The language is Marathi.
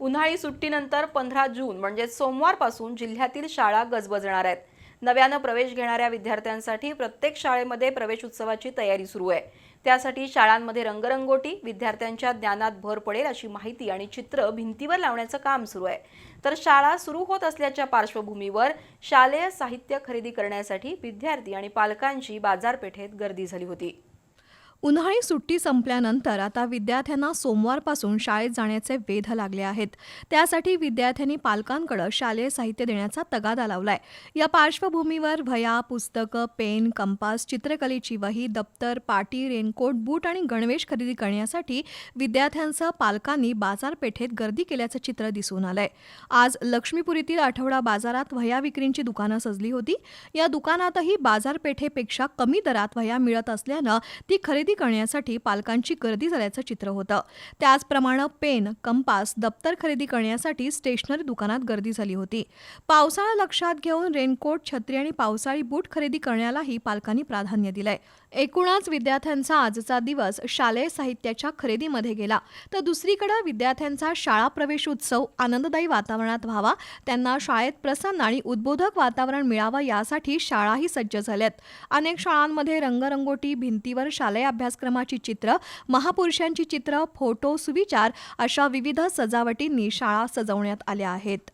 उन्हाळी सुट्टीनंतर 15 जून म्हणजे सोमवारपासून जिल्ह्यातील शाळा गजबजणार आहेत। नव्यानं प्रवेश घेणाऱ्या विद्यार्थ्यांसाठी प्रत्येक शाळेमध्ये प्रवेश उत्सवाची तयारी सुरू आहे। त्यासाठी शाळांमध्ये रंगरंगोटी, विद्यार्थ्यांच्या ज्ञानात भर पडेल अशी माहिती आणि चित्र भिंतीवर लावण्याचं काम सुरू आहे। तर शाळा सुरू होत असल्याच्या पार्श्वभूमीवर शालेय साहित्य खरेदी करण्यासाठी विद्यार्थी आणि पालकांची बाजारपेठेत गर्दी झाली होती। उन्हाळी सुट्टी संपल्यानंतर आता विद्यार्थ्यांना सोमवारपासून शाळेत जाण्याचे वेध लागले आहेत। त्यासाठी विद्यार्थ्यांनी पालकांकडे शालेय साहित्य देण्याचा तगादा लावलाय। या पार्श्वभूमीवर वह्या, पुस्तकं, पेन, कंपास, चित्रकलेची वही, दप्तर, पाटी, रेनकोट, बूट आणि गणवेश खरेदी करण्यासाठी विद्यार्थ्यांसह पालकांनी बाजारपेठेत गर्दी केल्याचं चित्र दिसून आलंय। आज लक्ष्मीपुरीतील आठवडा बाजारात वह्या विक्रींची दुकानं सजली होती। या दुकानातही बाजारपेठेपेक्षा कमी दरात वह्या मिळत असल्यानं ती खरेदी करण्यासाठी पालकांची गर्दी झाल्याचं चित्र होतं। त्याचप्रमाणे पेन, कंपास, दप्तर खरेदी करण्यासाठी स्टेशनरी दुकानात गर्दी झाली होती। पावसाळा लक्षात घेऊन रेनकोट, छत्री आणि पावसाळी बूट खरेदी करण्यालाही पालकांनी प्राधान्य दिलंय। एकूणच विद्यार्थ्यांचा आजचा दिवस शालेय साहित्याच्या खरेदीमध्ये गेला, तर दुसरीकडे विद्यार्थ्यांचा शाळा प्रवेश उत्सव आनंददायी वातावरणात व्हावा, त्यांना शाळेत प्रसन्न आणि उद्बोधक वातावरण मिळावं यासाठी शाळाही सज्ज झाल्यात। अनेक शाळांमध्ये रंगरंगोटी, भिंतीवर शालेय अभ्यासक्रमाची चित्र, महापुरुषांची चित्र, फोटो, सुविचार अशा विविध सजावटींनी शाळा सजवण्यात आल्या आहेत।